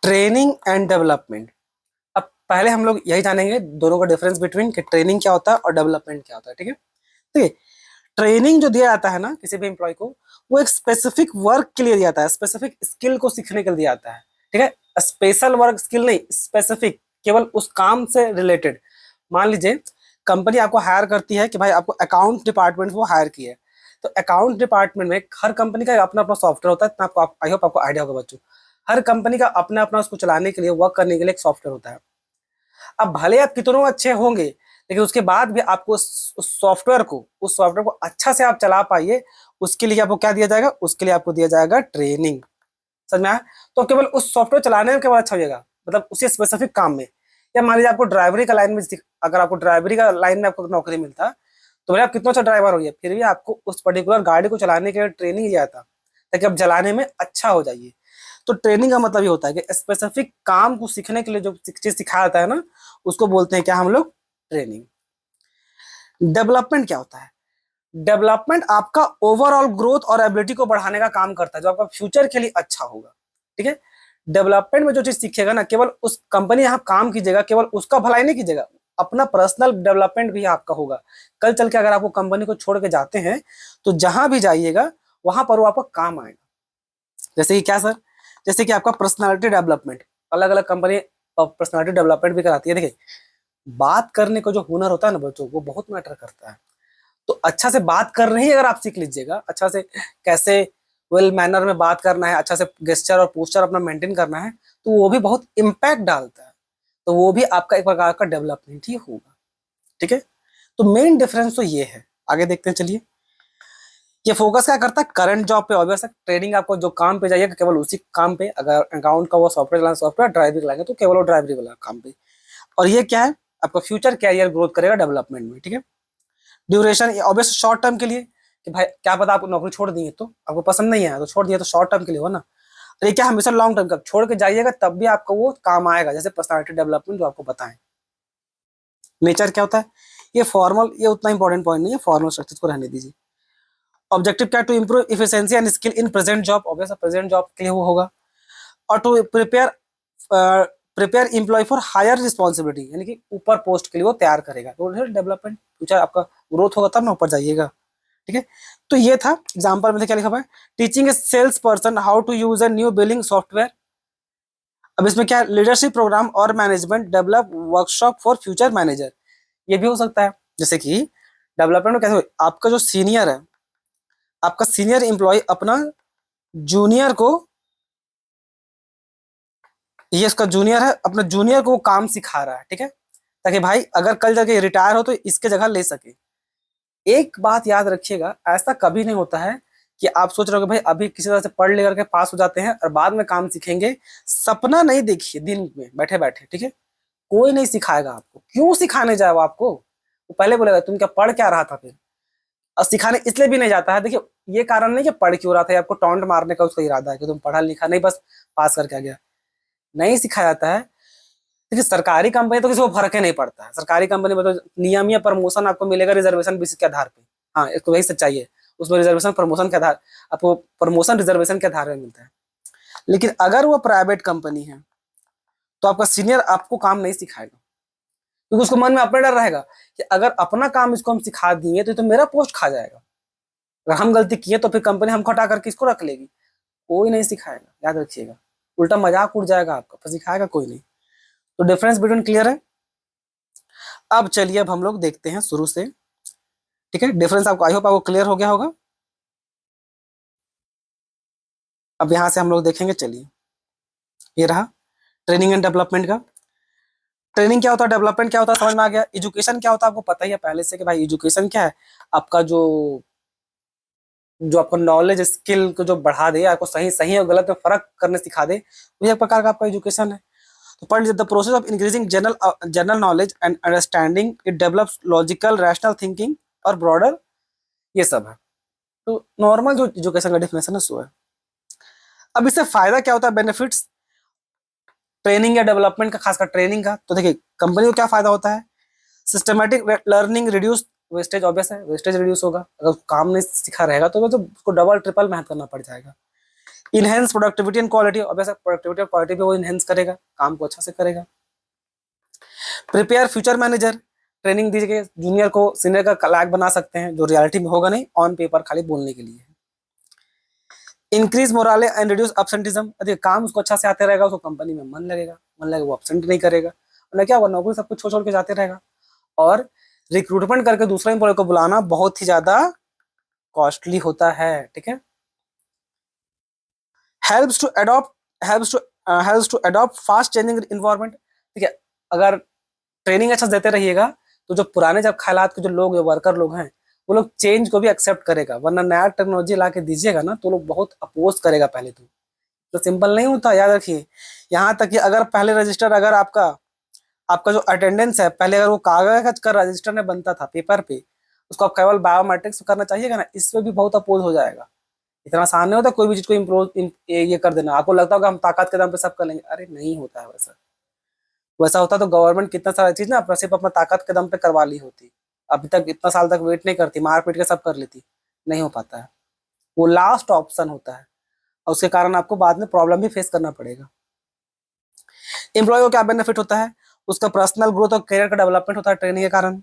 Training and development. अब पहले हम लोग यही जानेंगे दोनों का डिफरेंस बिटवीन कि ट्रेनिंग क्या होता है और डेवलपमेंट क्या होता है। ठीक है, ठीक है। ट्रेनिंग जो दिया जाता है ना किसी भी एम्प्लॉय को, वो एक स्पेसिफिक वर्क के लिए दिया जाता है, स्पेसिफिक स्किल को सीखने के लिए दिया जाता है। ठीक है, स्पेशल वर्क स्किल नहीं, स्पेसिफिक, केवल उस काम से रिलेटेड। मान लीजिए कंपनी आपको हायर करती है कि भाई आपको अकाउंट डिपार्टमेंट वो हायर की है, तो अकाउंट डिपार्टमेंट में हर कंपनी का अपना अपना सॉफ्टवेयर होता है। इतना आपको आई होप आपको आइडिया होगा बच्चों। हर कंपनी का अपना अपना उसको चलाने के लिए, वर्क करने के लिए एक सॉफ्टवेयर होता है। अब भले आप कितनों अच्छे होंगे, लेकिन उसके बाद भी आपको उस सॉफ्टवेयर को अच्छा से आप चला पाइए, उसके लिए आपको क्या दिया जाएगा? उसके लिए आपको दिया जाएगा ट्रेनिंग। समझ में आया? तो केवल उस सॉफ्टवेयर चलाने में केवल अच्छा हो जाएगा, मतलब उसी स्पेसिफिक काम में। या मान लीजिए आपको ड्राइवरी का लाइन में, अगर आपको ड्राइवरी का लाइन में आपको नौकरी मिलता, तो भले आप कितना अच्छा ड्राइवर हो गया, फिर भी आपको उस पर्टिकुलर गाड़ी को चलाने के लिए ट्रेनिंग दिया था, ताकि आप चलाने में अच्छा हो जाइए। तो ट्रेनिंग का मतलब ये होता है कि स्पेसिफिक काम को सीखने के लिए जो चीज सिखाया जाता है ना, उसको बोलते हैं क्या हम लोग? ट्रेनिंग। डेवलपमेंट क्या होता है? डेवलपमेंट आपका ओवरऑल ग्रोथ और एबिलिटी को बढ़ाने का काम करता है, जो आपका फ्यूचर के लिए अच्छा होगा। ठीक है, डेवलपमेंट में जो चीज सीखेगा ना, केवल उस कंपनी यहाँ काम कीजिएगा, केवल उसका भलाई नहीं कीजिएगा, अपना पर्सनल डेवलपमेंट भी आपका होगा। कल चल के अगर आपको कंपनी को छोड़ के जाते हैं, तो जहां भी जाइएगा वहां पर वो आपका काम आएगा। जैसे कि क्या सर? जैसे कि आपका पर्सनालिटी डेवलपमेंट, अलग अलग कंपनी पर्सनालिटी डेवलपमेंट भी कराती है। देखिए, बात करने का जो हुनर होता है ना बच्चों, वो बहुत मैटर करता है। तो अच्छा से बात करना ही अगर आप सीख लीजिएगा, अच्छा से कैसे वेल मैनर में बात करना है, अच्छा से गेस्चर और पोस्चर अपना मेंटेन करना है, तो वो भी बहुत इम्पैक्ट डालता है। तो वो भी आपका एक प्रकार का डेवलपमेंट ही होगा। ठीक है, तो मेन डिफरेंस तो ये है। आगे देखते हैं, चलिए। ये फोकस क्या करता है? करंट जॉब पे। ऑब्वियस है, ट्रेनिंग आपको जो काम पे जाइएगा केवल उसी काम पे। अगर अकाउंट का वो सॉफ्टवेयर चलाना, सॉफ्टवेयर ड्राइवरी चलाएंगे तो केवल वो ड्राइवरी वाला काम पे। और ये क्या है? आपका फ्यूचर कैरियर ग्रोथ करेगा डेवलपमेंट में। ठीक है, ड्यूरेशन ऑब्वियस शॉर्ट टर्म के लिए, कि भाई क्या पता आपको नौकरी छोड़ दी है, तो आपको पसंद नहीं है तो छोड़ दिया, तो शॉर्ट टर्म के लिए हो ना। और ये क्या? हमेशा लॉन्ग टर्म का, छोड़ के जाइएगा तब भी आपको वो काम आएगा, जैसे पर्सनालिटी डेवलपमेंट जो आपको बताएं। नेचर क्या होता है? ये फॉर्मल, ये उतना इंपॉर्टेंट पॉइंट नहीं है, फॉर्मल स्ट्रक्चर को रहने दीजिए। ऑब्जेक्टिव क्या? To improve efficiency and skill in present job. Obvious present job के लिए वो होगा। और to prepare employ for higher responsibility, यानी कि ऊपर पोस्ट के लिए वो तैयार करेगा। तो डेवलपमेंट, फ्यूचर आपका ग्रोथ होगा तब ना ऊपर जाइएगा। ठीक है, तो ये था एग्जांपल में क्या लिखा हुआ है? Teaching a sales person how to use a new billing software. अब इसमें क्या है? लीडरशिप प्रोग्राम और management develop workshop for future manager. ये भी हो सकता है। जैसे कि डेवलपमेंट में कैसे आपका जो सीनियर है, आपका सीनियर एम्प्लॉय अपना जूनियर को, ये इसका जूनियर है, अपना जूनियर को काम सिखा रहा है। ठीक है, ताकि भाई अगर कल जाके रिटायर हो तो इसके जगह ले सके। एक बात याद रखिएगा, ऐसा कभी नहीं होता है कि आप सोच रहे हो कि भाई अभी किसी तरह से पढ़ लेकर के पास हो जाते हैं और बाद में काम सीखेंगे। सपना नहीं देखिए दिन में बैठे बैठे। ठीक है, कोई नहीं सिखाएगा आपको। क्यों सिखाने जाए वो आपको? वो पहले बोलेगा तुम क्या पढ़ क्या रहा था फिर। और सिखाने इसलिए भी नहीं जाता है, देखिए ये कारण नहीं कि पढ़ क्यों रहा था, आपको टॉन्ट मारने का उसका इरादा है कि तुम पढ़ा लिखा नहीं, बस पास करके आ गया। नहीं सिखाया जाता है। देखिए सरकारी कंपनी तो किसी को फर्क ही नहीं पड़ता है। सरकारी कंपनी में तो नियम या प्रमोशन आपको मिलेगा रिजर्वेशन बेसिस के आधार पे। हाँ, एक तो वही सच्चाई है। उसमें रिजर्वेशन प्रमोशन के आधार, आपको प्रमोशन रिजर्वेशन के आधार में मिलता है। लेकिन अगर वो प्राइवेट कंपनी है, तो आपका सीनियर आपको काम नहीं सिखाएगा, क्योंकि उसको मन में अपना डर रहेगा कि अगर अपना काम इसको हम सिखा दिए तो मेरा पोस्ट खा जाएगा। अगर हम गलती किए तो फिर कंपनी हमको हटा करके इसको रख लेगी। कोई नहीं सिखाएगा, याद रखिएगा। उल्टा मजाक उड़ जाएगा आपका, पर सिखाएगा कोई नहीं। तो डिफरेंस बिटवीन क्लियर है। अब चलिए, अब हम लोग देखते हैं शुरू से। ठीक है, डिफरेंस आपको आई होप आपको क्लियर हो गया होगा। अब यहां से हम लोग देखेंगे। चलिए, ये रहा ट्रेनिंग एंड डेवलपमेंट का। ट्रेनिंग क्या होता है, डेवलपमेंट क्या होता है, समझ में आ गया। एजुकेशन क्या होता है आपको पता ही है पहले से कि भाई एजुकेशन क्या है? आपका जो जो आपको नॉलेज स्किल को जो बढ़ा दे, आपको सही सही और गलत में फर्क करने सिखा दे, वो एक प्रकार का आपका एजुकेशन है। तो पढ़ the process of increasing general knowledge and understanding, it develops logical rational thinking और ब्रॉडर, ये सब है। तो नॉर्मल जो एजुकेशन का डिफिनेशन है सो है। अब इससे फायदा क्या होता है, बेनिफिट्स ट्रेनिंग या डेवलपमेंट का, खासकर ट्रेनिंग का। तो देखिए कंपनी को क्या फायदा होता है? Systematic learning, reduce wastage. Obvious है, वेस्टेज रिड्यूस होगा। अगर काम नहीं सीखा रहेगा तो उसको डबल ट्रिपल मेहनत करना पड़ जाएगा। इनहेंस प्रोडक्टिविटी एंड क्वालिटी, और वैसे प्रोडक्टिविटी और क्वालिटी भी वो इनहेंस करेगा, काम को अच्छा से करेगा। प्रिपेयर फ्यूचर मैनेजर, ट्रेनिंग दीजिए, जूनियर को सीनियर का लायक बना सकते हैं, जो रियलिटी में होगा नहीं, ऑन पेपर खाली बोलने के लिए। इंक्रीज मोराले एंड रिड्यूस एब्सेंटिज्म, यदि काम उसको अच्छा से आते रहेगा, उसको कंपनी में मन लगेगा, वो एब्सेंट नहीं करेगा, वरना क्या होगा, नौकरी सब कुछ छोड़ छोड़ के जाते रहेगा। और रिक्रूटमेंट करके दूसरे एम्प्लॉय को बुलाना बहुत ही ज्यादा कॉस्टली होता है, ठीक है। Helps to adopt fast changing environment, ठीक है। अगर ट्रेनिंग अच्छा देते रहिएगा तो जो पुराने जब ख्यालात के जो लोग वर्कर लोग हैं, वो लोग चेंज को भी एक्सेप्ट करेगा, वरना नया टेक्नोलॉजी ला के दीजिएगा ना तो लोग बहुत अपोज करेगा पहले तो सिंपल नहीं होता, याद रखिए। यहाँ तक कि अगर पहले रजिस्टर, अगर आपका आपका जो अटेंडेंस है, पहले अगर वो कागज का रजिस्टर में बनता था पेपर पे, उसको आप केवल बायोमेट्रिक्स करना चाहिएगा ना, इसमें भी बहुत अपोज हो जाएगा। इतना आसान नहीं होता कोई भी चीज को इम्प्रूव ये कर देना। आपको लगता होगा हम ताकत के दम पे सब कर लेंगे, अरे नहीं होता है वैसा। वैसा होता तो गवर्नमेंट कितना सारा चीज ना अपना सिर्फ अपना ताकत के दम पे करवा ली होती, अभी तक इतना साल तक वेट नहीं करती, मार पीट के सब कर लेती। नहीं हो पाता है, वो लास्ट ऑप्शन होता है, और उसके कारण आपको बाद में प्रॉब्लम भी फेस करना पड़ेगा। एम्प्लॉय को क्या बेनिफिट होता है, उसका पर्सनल ग्रोथ और करियर का डेवलपमेंट होता है ट्रेनिंग के कारण।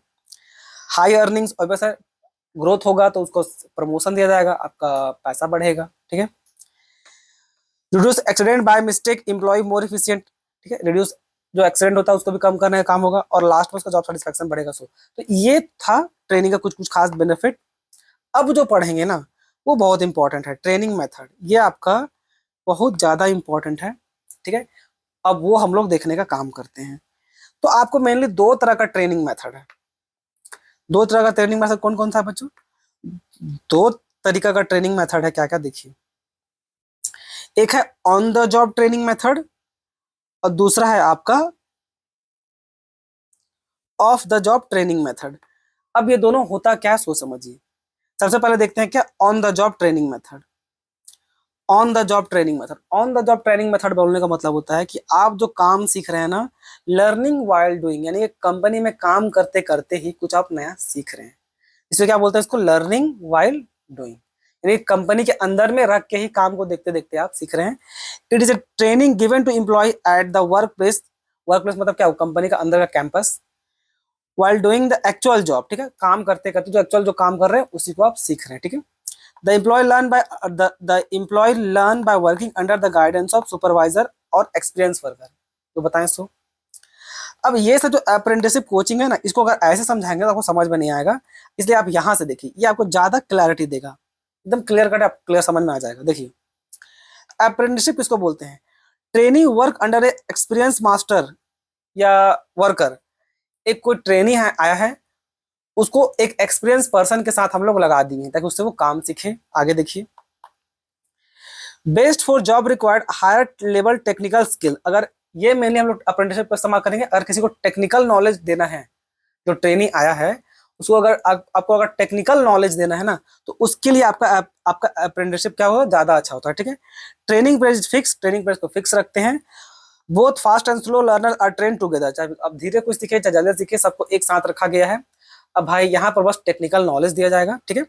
हाई अर्निंग्स, और वैसे ग्रोथ होगा तो उसको प्रमोशन दिया जाएगा, आपका पैसा बढ़ेगा, ठीक है। Reduce accident by mistake, employ more efficient, ठीक है। रिड्यूस जो एक्सीडेंट होता है उसको भी कम करने का काम होगा, और लास्ट में उसका जॉब सेटिस्फेक्शन बढ़ेगा। तो ये था ट्रेनिंग का कुछ कुछ खास बेनिफिट। अब जो पढ़ेंगे ना वो बहुत इंपॉर्टेंट है, ट्रेनिंग मेथड, ये आपका बहुत ज्यादा इंपॉर्टेंट है, ठीक है। अब वो हम लोग देखने का काम करते हैं। तो आपको मेनली दो तरह का ट्रेनिंग मेथड है। दो तरह का ट्रेनिंग मेथड कौन कौन सा है बच्चों? दो तरीका का ट्रेनिंग मेथड है, क्या क्या देखिए। एक है on the job training method, और दूसरा है आपका of the job training method. अब ये दोनों होता क्या, सो समझिए। सबसे पहले देखते हैं क्या on the job training method. On the job training method, on the job training method बोलने का मतलब होता है कि आप जो काम सीख रहे हैं ना, लर्निंग वाइल डूइंग, यानी कंपनी में काम करते करते ही कुछ आप नया सीख रहे हैं, इसको क्या बोलते हैं, इसको लर्निंग वाइल डूइंग, यानी कंपनी के अंदर में रख के ही काम को देखते देखते आप सीख रहे हैं। It is a training given to employ at the work place. Work place मतलब क्या हो, कंपनी का अंदर का कैंपस। While doing the actual job, ठीक है, काम करते करते जो एक्चुअल जो काम कर रहे हैं उसी को आप सीख रहे हैं, ठीक है। The employee learn by the employee learn by working under the guidance of supervisor और experienced worker। तो बताएं सो। अब ये सब जो अप्रेंटिसशिप कोचिंग है ना, इसको अगर ऐसे समझाएंगे तो आपको समझ में नहीं आएगा, इसलिए आप यहाँ से देखिए, ये आपको ज्यादा क्लैरिटी देगा, एकदम क्लियर कट, आप क्लियर समझ में आ जाएगा। देखिए अप्रेंटिसशिप किसको बोलते हैं, ट्रेनिंग वर्क अंडर ए एक्सपीरियंस मास्टर या वर्कर। एक कोई ट्रेनी है आया है, उसको एक एक्सपीरियंस पर्सन के साथ हम लोग लगा दिए ताकि उससे वो काम सीखे। आगे देखिए, best for job required higher level technical skill. अगर ये मेनली हम लोग अप्रेंटिसशिप का इस्तेमाल करेंगे, अगर किसी को टेक्निकल नॉलेज देना है, जो ट्रेनिंग आया है उसको अगर आपको अगर टेक्निकल नॉलेज देना है ना, तो उसके लिए आपका अप्रेंटिसशिप क्या होगा, ज्यादा अच्छा होता है, ठीक है। Training period fix, training period को फिक्स रखते हैं। Both fast and slow learner are train together, चाहे अब धीरे कुछ सीखे चाहे जल्दी सीखे, सबको एक साथ रखा गया है। अब भाई यहाँ पर बस टेक्निकल नॉलेज दिया जाएगा, ठीक है।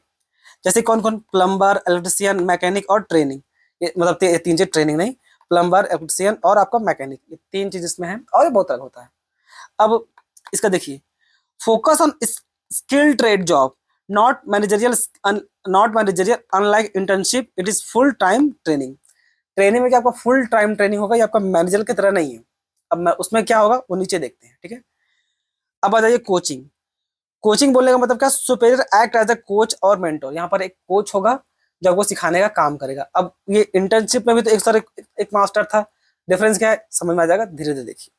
जैसे कौन कौन, प्लम्बर, इलेक्ट्रिशियन, मैकेनिक और ट्रेनिंग, ये मतलब तीन चीज, ट्रेनिंग नहीं, प्लम्बर, इलेक्ट्रिशियन और आपका मैकेनिक, ये तीन चीज इसमें है, और ये बहुत अलग होता है। अब इसका देखिए, focus on skill trade job, not managerial unlike internship, it is full time training. Training में क्या आपका फुल टाइम ट्रेनिंग होगा, ये आपका मैनेजर की तरह नहीं है। अब मैं उसमें क्या होगा वो नीचे देखते हैं, ठीक है। अब आ जाइए कोचिंग। कोचिंग बोलने का मतलब क्या, superior act as a coach और मेंटोर। यहाँ पर एक कोच होगा जो आपको सिखाने का काम करेगा। अब ये इंटर्नशिप में भी तो एक सर एक मास्टर था, डिफरेंस क्या है समझ में आ जाएगा, धीरे धीरे देखिए।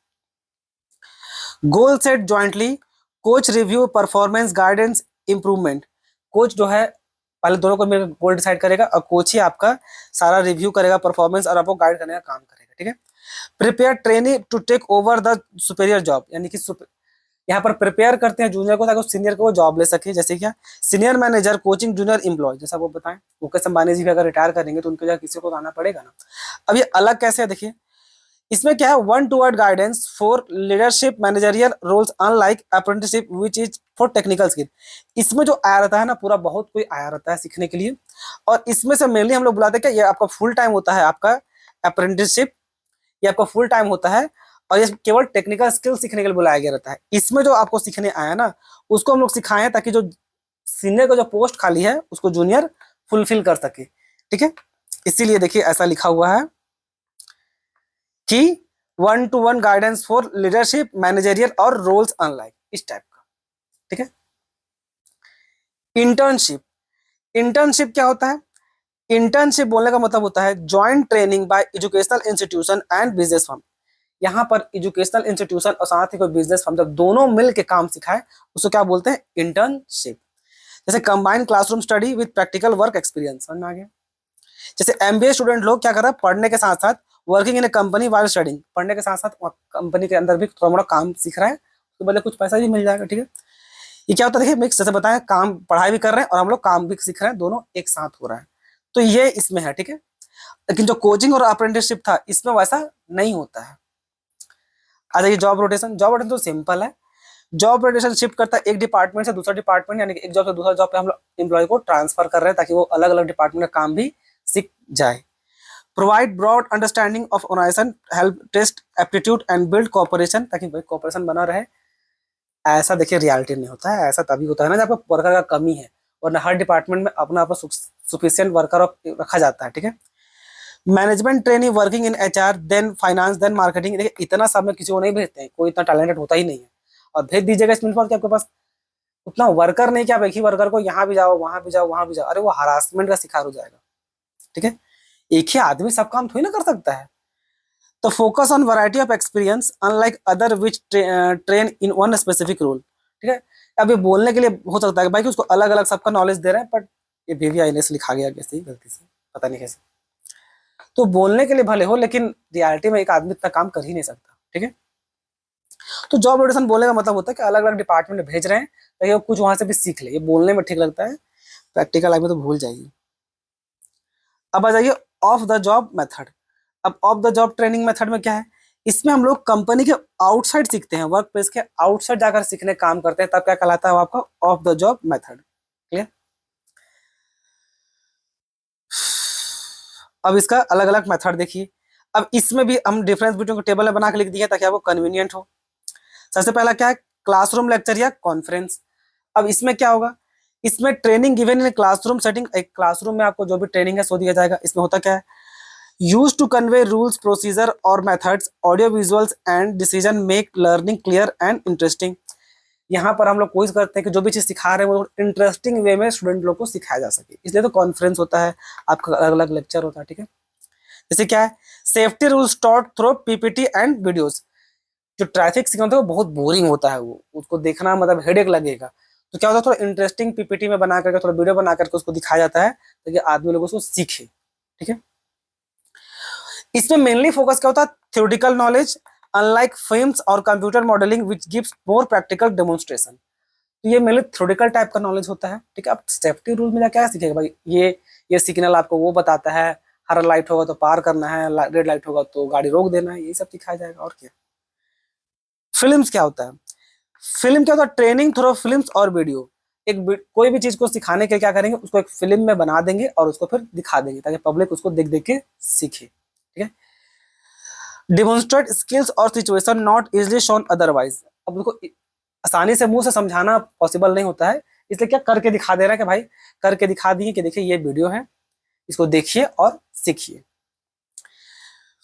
Goal set jointly, coach review performance guidance improvement. Coach जो है पहले दोनों को मिलकर गोल डिसाइड करेगा, और कोच ही आपका सारा रिव्यू करेगा परफॉर्मेंस और आपको गाइड करने का काम करेगा, ठीक है। Prepare trainee to take over the superior job, यानी कि यहाँ पर प्रिपेयर करते हैं जूनियर को ताकि सीनियर को वो जॉब ले सके। जैसे क्या, senior manager coaching junior employ, जैसा वो बताएं, मुकेश अंबानी जी भी अगर रिटायर करेंगे तो उनके जगह किसी को आना पड़ेगा ना। अब ये अलग कैसे है देखिए, इसमें क्या है, one toward guidance for leadership managerial roles unlike apprenticeship which is for technical skill. इसमें जो आया रहता है ना, पूरा बहुत कोई आया रहता है सीखने के लिए, और इसमें से मेनली हम लोग बुलाते हैं क्या, ये आपका फुल टाइम होता है आपका अप्रेंटिसशिप, ये आपका फुल टाइम होता है, और ये केवल टेक्निकल स्किल सीखने के लिए बुलाया गया रहता है। इसमें जो आपको सीखने आया ना, उसको हम लोग सिखाएं ताकि जो सीनियर का जो पोस्ट खाली है उसको जूनियर फुलफिल कर सके, ठीक है। इसीलिए देखिए ऐसा लिखा हुआ है कि one two one guidance for leadership managerial और रोल्स अनलाइक, इस टाइप का, ठीक है। इंटर्नशिप, इंटर्नशिप क्या होता है, इंटर्नशिप बोलने का मतलब होता है joint training bye educational institution and business firm. यहाँ पर एजुकेशनल इंस्टीट्यूशन और साथ ही कोई बिजनेस फर्म जब दोनों मिल के काम सिखाए उसको क्या बोलते हैं, इंटर्नशिप। जैसे combined classroom study with practical work experience, समझ में आ गया। जैसे एमबीए स्टूडेंट लोग क्या कर रहे हैं, पढ़ने के साथ साथ working in A company while studying, पढ़ने के साथ साथ कंपनी के अंदर भी थोड़ा मोड़ा काम सीख रहा है, तो भले कुछ पैसा भी मिल जाएगा, ठीक है। ये क्या होता है, देखिए मिक्स, जैसे बताया काम पढ़ाई भी कर रहे हैं और हम लोग काम भी सीख रहे हैं, दोनों एक साथ हो रहा है, तो ये इसमें है, ठीक है। लेकिन जो कोचिंग और अप्रेंटिसशिप था इसमें वैसा नहीं होता है। आ जाइए जॉब रोटेशन, जॉब रोटेशन तो सिंपल है। जॉब रोटेशन शिफ्ट करता है एक डिपार्टमेंट से दूसरा डिपार्टमेंट, यानी कि एक जॉब से दूसरा जॉब पे हम लोग एम्प्लॉय को ट्रांसफर कर रहे हैं ताकि वो अलग अलग डिपार्टमेंट का काम भी सीख जाए। Provide broad understanding of organisation, help test aptitude and build cooperation, ताकि भाई कॉपरेशन बना रहे। ऐसा देखिए रियलिटी नहीं होता है, ऐसा तभी होता है ना जब आपको वर्कर का कमी है, वरना हर डिपार्टमेंट में अपना अपना सुफिशियंट वर्कर रखा जाता है, ठीक है। Management training working in HR then finance then marketing, देखिए इतना सब में किसी को नहीं भेजते हैं, कोई इतना टैलेंटेड होता ही नहीं है, और भेज दीजिएगा इसमें कि आपके पास उतना वर्कर नहीं कि आप एक ही वर्कर को यहाँ भी जाओ वहां भी जाओ वहां भी जाओ, अरे वो हरासमेंट का शिकार हो जाएगा, ठीक है। एक ही आदमी सब काम थोड़ी ना कर सकता है। तो focus on variety of experience unlike other which train in one specific role, ठीक है। अब ये बोलने के लिए हो सकता है भाई कि उसको अलग अलग सबका नॉलेज दे रहे हैं, बट ये VVINS लिखा गया कैसे, गलती से, पता नहीं कैसे। तो बोलने के लिए भले हो, लेकिन रियलिटी में एक आदमी इतना काम कर ही नहीं सकता, ठीक है। तो जॉब रोटेशन बोलने का मतलब होता है कि अलग अलग डिपार्टमेंट में भेज रहे हैं ताकि वो कुछ वहां से भी सीख ले, ये बोलने में ठीक लगता है, प्रैक्टिकल लाइफ में तो भूल जाइए। अब आ जाइए ऑफ द जॉब मेथड। अब of the job training method में क्या है, इसमें हम लोग कंपनी के आउटसाइड सीखते हैं, वर्क प्लेस के आउटसाइड जाकर सीखने काम करते हैं, तब क्या कहलाता है वो आपका of the job method, clear. अब इसका अलग अलग मेथड देखिए। अब इसमें भी हम डिफरेंस बिटवीन को टेबल में बना के लिख दिए ताकि आपको कन्वीनियंट हो। सबसे पहला क्या है, क्लासरूम लेक्चर या कॉन्फ्रेंस। अब इसमें क्या होगा, इसमें training given in classroom setting, एक क्लासरूम में आपको जो भी ट्रेनिंग है सो दिया जाएगा। इसमें होता क्या है, use to convey rules procedure और methods audio visuals and decision make learning clear and interesting. यहाँ पर हम लोग कोशिश करते हैं कि जो भी चीज सिखा रहे हैं वो इंटरेस्टिंग वे में स्टूडेंट लोग को सिखाया जा सके, इसलिए तो कॉन्फ्रेंस होता है, आपका अलग अलग लेक्चर होता है, ठीक है। जैसे क्या है, safety rules taught through PPT and videos. जो ट्रैफिक सिग्नल होता है वो बहुत बोरिंग होता है, वो उसको देखना मतलब हेडेक लगेगा, तो क्या होता है थोड़ा इंटरेस्टिंग PPT में बना करके, थोड़ा वीडियो बना करके उसको दिखाया जाता है ताकि आदमी लोग उसको सीखे, ठीक है। इसमें मेनली फोकस क्या होता है, थ्योरेटिकल नॉलेज अनलाइक फिल्म्स और computer modelling which gives more practical demonstration. तो ये मेनली थ्योरेटिकल टाइप का नॉलेज होता है, ठीक है। अब सेफ्टी रूल में क्या सीखेगा भाई, ये सिग्नल आपको वो बताता है, हरा लाइट होगा तो पार करना है, रेड लाइट होगा तो गाड़ी रोक देना है, ये सब सिखाया जाएगा, और क्या। फिल्म्स क्या होता है, फिल्म क्या होता है, ट्रेनिंग थ्रू फिल्म्स और वीडियो। कोई भी चीज को सिखाने के क्या करेंगे, उसको एक फिल्म में बना देंगे और उसको फिर दिखा देंगे ताकि पब्लिक उसको देख देख के सीखे, ठीक है। डिमोन्स्ट्रेट स्किल्स और situation not easily shown otherwise. अब उसको आसानी से मुंह से समझाना पॉसिबल नहीं होता है, इसलिए क्या करके दिखा दे रहा है कि भाई करके दिखा दिए कि देखिए ये वीडियो है, इसको देखिए और सीखिए।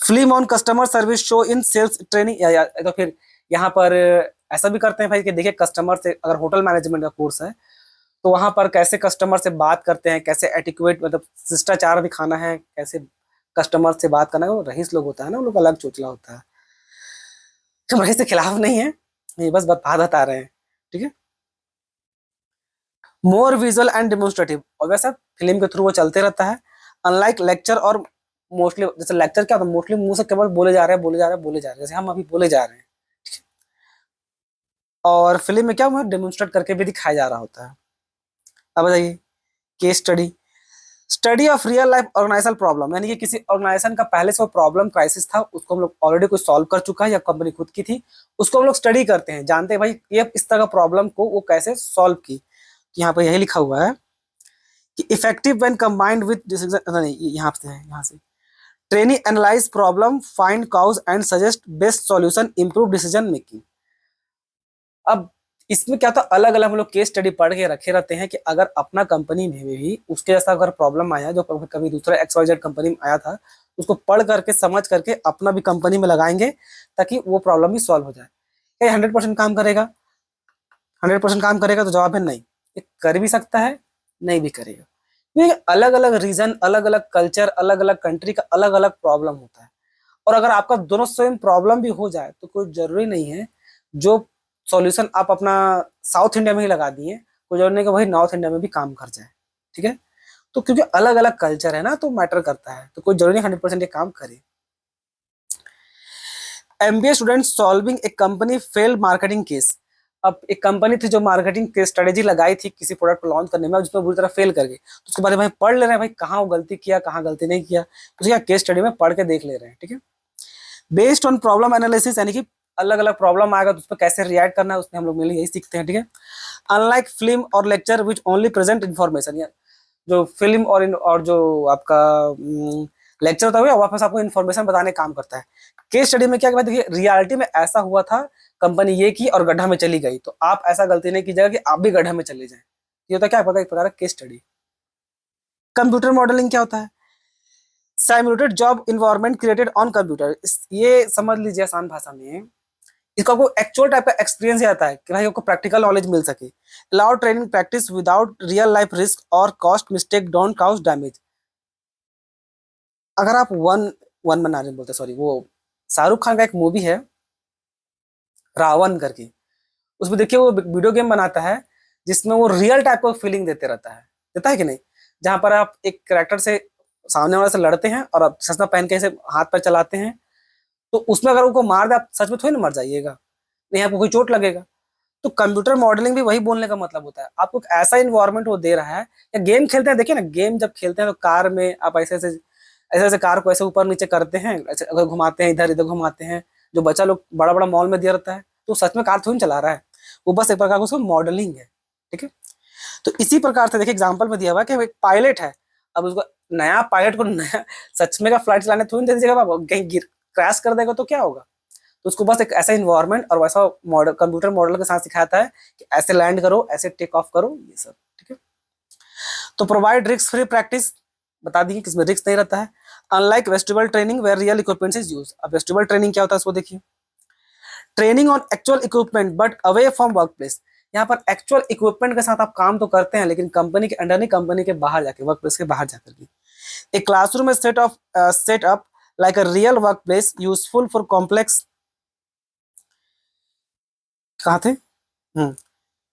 Film on customer service show in sales training, या तो फिर यहाँ पर ऐसा भी करते हैं भाई कि देखिए कस्टमर से, अगर होटल मैनेजमेंट का कोर्स है तो वहां पर कैसे कस्टमर से बात करते हैं, कैसे एटिक्वेट मतलब शिष्टाचार दिखाना है, कैसे कस्टमर से बात करना है। वो रईस लोग होता है ना, वो लोग अलग चोचला होता है, हम रईस के खिलाफ नहीं है, ये बस बात बता रहे हैं, ठीक है। मोर विजुअल एंड डेमोन्स्ट्रेटिव, और वैसा फिल्म के थ्रू वो चलते रहता है, अनलाइक लेक्चर और मोस्टली, जैसे लेक्चर क्या होता है, मोस्टली मुंह से केवल बोले जा रहे हैं बोले जा रहे हैं बोले जा रहे हैं, जैसे हम अभी बोले जा रहे हैं, और फिल्म में क्या हुआ, डेमोन्स्ट्रेट करके भी दिखाया जा रहा होता है। अब बताइए case study, study of real life organizational problem, यानी कि किसी ऑर्गेनाइजेशन का पहले से वो प्रॉब्लम क्राइसिस था, उसको हम लोग ऑलरेडी कोई सॉल्व कर चुका है या कंपनी खुद की थी, उसको हम लोग स्टडी करते हैं, जानते हैं भाई ये इस तरह का प्रॉब्लम को वो कैसे सॉल्व की। तो यहाँ पर यही लिखा हुआ है कि effective when combined with decision, नहीं यहाँ से है, यहाँ से training analyse problem find cause and suggest best solution improve decision making. अब इसमें क्या था, अलग अलग हम लोग केस स्टडी पढ़ के रखे रहते हैं कि अगर अपना कंपनी में भी उसके जैसा अगर प्रॉब्लम आया जो कभी दूसरा XYZ कंपनी में आया था, उसको पढ़ करके समझ करके अपना भी कंपनी में लगाएंगे ताकि वो प्रॉब्लम भी सॉल्व हो जाए। क्या 100% काम करेगा? 100% काम करेगा? तो जवाब है नहीं। ये कर भी सकता है, नहीं भी करेगा, क्योंकि अलग अलग रीजन, अलग अलग कल्चर, अलग अलग कंट्री का अलग अलग प्रॉब्लम होता है। और अगर आपका दोनों सेम प्रॉब्लम भी हो जाए तो कोई जरूरी नहीं है जो सॉल्यूशन आप अपना साउथ इंडिया में ही लगा दिए, कोई जरूरी नहीं कि वही नॉर्थ इंडिया में भी काम कर जाए। ठीक है, तो क्योंकि अलग अलग कल्चर है ना, तो मैटर करता है, तो कोई जरूरी नहीं 100% ये काम करे। MBA स्टूडेंट सॉल्विंग ए कंपनी फेल मार्केटिंग केस। अब एक कंपनी थी जो मार्केटिंग की स्ट्रेटेजी लगाई थी किसी प्रोडक्ट को लॉन्च करने में, जिसमें बुरी तरह फेल कर गई, तो उसके बारे में पढ़ ले रहे हैं भाई कहाँ वो गलती किया, कहाँ गलती नहीं किया, तो उसका केस स्टडी में पढ़ के देख ले रहे हैं। ठीक है, बेस्ड ऑन प्रॉब्लम एनालिसिस, यानी कि अलग अलग प्रॉब्लम आएगा तो उस पर कैसे रिएक्ट करना है, उसमें हम लोग मेनली यही सीखते हैं। ठीक है, अनलाइक फिल्म और lecture which only present information, जो फिल्म और जो आपका लेक्चर होता है वापस आपको इन्फॉर्मेशन बताने काम करता है। केस स्टडी में क्या, देखिए रियलिटी में ऐसा हुआ था, कंपनी ये की और गड्ढा में चली गई, तो आप ऐसा गलती नहीं कीजिएगा कि आप भी गड्ढा में चले जाएं। ये होता क्या पता, एक प्रकार का केस स्टडी। कंप्यूटर मॉडलिंग क्या होता है? Simulated job environment created on computer. ये समझ लीजिए आसान भाषा में, इसका आपको एक्चुअल टाइप का एक्सपीरियंस ही आता है कि भाई आपको प्रैक्टिकल नॉलेज मिल सके। Allow training practice without real life risk और cost mistake don't cause damage. अगर आप वन वन बना रहे बोलते, सॉरी, वो शाहरुख खान का एक मूवी है रावण करके, उसमें देखिए वो वीडियो गेम बनाता है जिसमें वो रियल टाइप का फीलिंग देते रहता है, देता है कि नहीं, जहां पर आप एक कैरेक्टर से सामने वाले से लड़ते हैं और आप चश्मा पहन के ऐसे हाथ पर चलाते हैं, तो उसमें अगर उनको मार दे आप सच में थोड़ी ना मर जाइएगा, नहीं आपको कोई चोट लगेगा। तो कंप्यूटर मॉडलिंग भी वही बोलने का मतलब होता है, आपको एक ऐसा इन्वायरमेंट वो दे रहा है। या गेम खेलते हैं, देखिए ना गेम जब खेलते हैं तो कार में आप ऐसे ऐसे कार को ऐसे ऊपर नीचे करते हैं, ऐसे अगर घुमाते हैं, इधर इधर घुमाते हैं, जो बच्चा लोग बड़ा बड़ा मॉल में दिया रहता है, तो सच में कार थोड़ी ना चला रहा है, वो बस एक प्रकार का उसका मॉडलिंग है। ठीक है, तो इसी प्रकार से देखिए एग्जाम्पल में दिया हुआ कि एक पायलट है, अब उसको नया पायलट को नया सच में का फ्लाइट चलाने थोड़ी दे दीजिएगा, कहीं गिर क्रैश कर देगा तो क्या होगा। तो उसको बस एक ऐसा इन्वायरमेंट और वैसा मॉडल कंप्यूटर मॉडल के साथ सिखाता है कि ऐसे लैंड करो, ऐसे टेक ऑफ करो, ये सब। ठीक है, तो प्रोवाइड रिस्क फ्री प्रैक्टिस, बता दी किसमें रिस्क नहीं रहता है। Unlike vestibule training where real equipment is use. अब वेस्टिबल ट्रेनिंग क्या होता है इसको देखिए, training on actual equipment but away from work place. यहाँ पर एक्चुअल इक्विपमेंट के साथ आप काम तो करते हैं लेकिन कंपनी के अंडर नहीं, कंपनी के बाहर जाके, वर्क प्लेस के बाहर जाकर के। A classroom set up like a real work place useful for complex, कहाँ थे,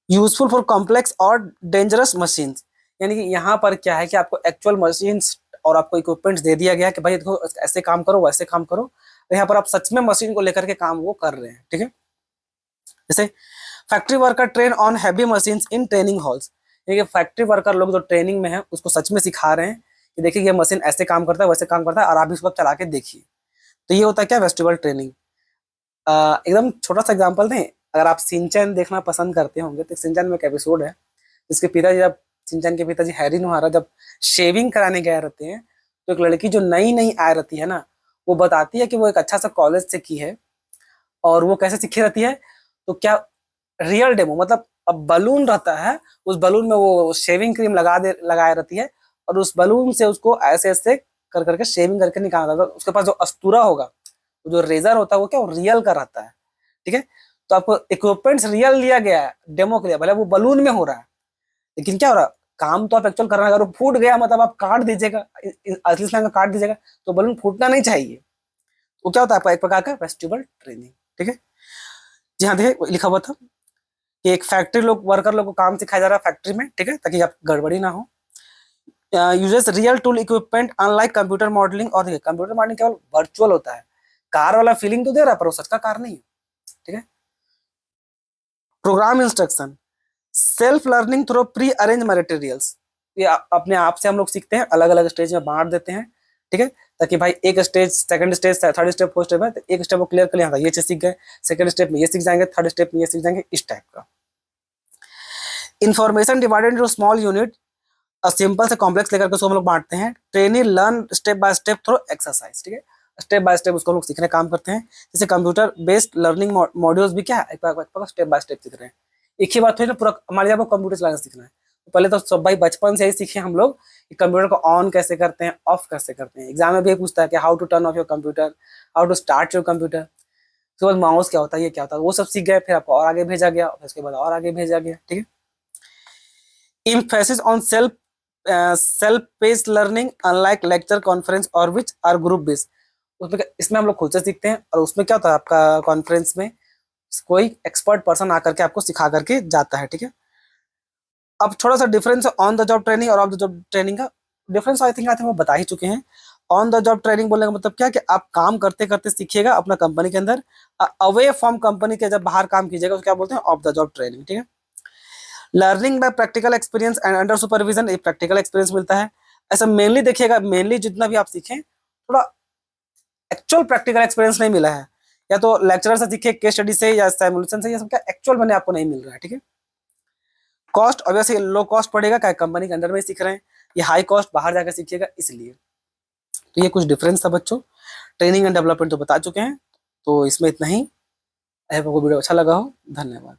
यूजफुल फॉर कॉम्प्लेक्स और डेंजरस मशीन्स। यानी कि यहाँ पर क्या है कि आपको एक्चुअल मशीन्स और आपको इक्विपमेंट्स दे दिया गया कि भाई देखो ऐसे काम करो, वैसे काम करो, तो यहाँ पर आप सच में मशीन को लेकर के काम वो कर रहे हैं। ठीक है, जैसे factory worker train on heavy machines in training halls, यानी कि फैक्ट्री वर्कर लोग जो ट्रेनिंग में है उसको सच में सिखा रहे हैं कि देखिए ये मशीन ऐसे काम करता है, वैसे काम करता है, और आप इसको चला के देखिए। तो ये होता है क्या, वेस्टिबल ट्रेनिंग। एकदम छोटा सा एग्जांपल दें, अगर आप सिंचन देखना पसंद करते होंगे तो सिंचन में एक एपिसोड है, जिसके पिताजी जब सिंचन के पिताजी हैरी नुहारा जब शेविंग कराने गए रहते हैं, तो एक लड़की जो नई नई आ रहती है ना, वो बताती है कि वो एक अच्छा सा कॉलेज से की है, और वो कैसे सीखी रहती है, तो क्या रियल डेमो, मतलब अब बलून रहता है, उस बलून में वो शेविंग क्रीम लगाए रहती है, और उस बलून से उसको ऐसे ऐसे कर करके शेविंग करके निकालना था। उसके पास जो अस्तूरा होगा, जो रेजर होता है, वो क्या रियल का रहता है। ठीक है, तो आपको इक्विपमेंट्स रियल लिया गया है डेमो के लिए, भले वो बलून में हो रहा है, लेकिन क्या हो रहा है, काम तो आप एक्चुअल कर रहे हैं। अगर वो फूट गया मतलब आप काट दीजिएगा, असली स्लैंग में काट दीजिएगा, तो बलून फूटना नहीं चाहिए। वो क्या होता है आपका एक प्रकार का वेस्टिबल ट्रेनिंग। ठीक है, जी हाँ, देखिए लिखा हुआ था कि एक फैक्ट्री लोग वर्कर लोग को काम सिखाया जा रहा है फैक्ट्री में, ठीक है, ताकि आप गड़बड़ी ना हो। Uses real tool equipment unlike computer modelling, और देखिए कंप्यूटर मॉडलिंग केवल वर्चुअल होता है, कार वाला फीलिंग तो दे रहा है पर वो सच का कार नहीं है। ठीक है, programme instruction, self learning through pre arrange materials, ये अपने आप से हम लोग सीखते हैं, अलग अलग स्टेज में बांट देते हैं, ठीक है, ताकि भाई एक stage, second stage, third step, fourth step है, तो एक स्टेप वो क्लियर कर लिया था, ये चीज सीख गए, सेकंड स्टेप में ये सीख जाएंगे, थर्ड स्टेप में ये सीख जाएंगे, इस टाइप का। Information divided into small unit, simple से कॉम्प्लेक्स लेकर के उसको हम लोग बांटते हैं। Trainee learn step by step through exercise, ठीक है, स्टेप बाय स्टेप उसको हम लोग सीखने काम करते हैं। जैसे कंप्यूटर बेस्ड लर्निंग मॉड्यूल्स भी क्या है, स्टेप बाय स्टेप सीख रहे हैं। एक ही बात थोड़ी ना पूरा, हमारे आपको कंप्यूटर चलाना सीखना है, तो पहले तो सब भाई बचपन से ही सीखे हम लोग कि कंप्यूटर को ऑन कैसे करते हैं, ऑफ कैसे करते हैं। एग्जाम में भी पूछता है कि how to turn off your computer, how to start your computer, उसके बाद माउस क्या होता है, ये क्या होता है, वो सब सीख गए, फिर आपको और आगे भेजा गया, फिर उसके बाद और आगे भेजा गया, ठीक है। emphasis on self paced learning unlike lecture conference or which are group based, उसमें इसमें हम लोग खुद से सीखते हैं, और उसमें क्या होता है आपका कॉन्फ्रेंस में कोई एक्सपर्ट पर्सन आकर के आपको सिखा करके जाता है, ठीक है। अब थोड़ा सा difference on the job training और ऑफ द जॉब ट्रेनिंग का डिफरेंस आई थिंक वो बता ही चुके हैं। ऑन द जॉब ट्रेनिंग बोलने का मतलब क्या कि आप काम करते करते सीखिएगा अपना कंपनी के अंदर, अवे फ्रॉम कंपनी के जब बाहर काम कीजिएगा उसको क्या बोलते हैं, ऑफ द जॉब ट्रेनिंग, ठीक है। Learning by practical experience and under supervision, एक प्रैक्टिकल एक्सपीरियंस मिलता है। ऐसा मेनली देखिएगा, मेनली जितना भी आप सीखें थोड़ा एक्चुअल प्रैक्टिकल एक्सपीरियंस नहीं मिला है, या तो लेक्चरर से सीखे, केस स्टडी से या सिमुलेशन से, ये सब क्या एक्चुअल मैंने आपको नहीं मिल रहा है, ठीक है। कॉस्ट ऑब्वियसली लो कॉस्ट पड़ेगा, क्या कंपनी के अंदर में सीख रहे हैं, ये हाई कॉस्ट बाहर जाकर सीखिएगा इसलिए। तो ये कुछ डिफरेंस था बच्चों, ट्रेनिंग एंड डेवलपमेंट तो बता चुके हैं, तो इसमें इतना ही। आई होप आपको वीडियो अच्छा लगा हो, धन्यवाद।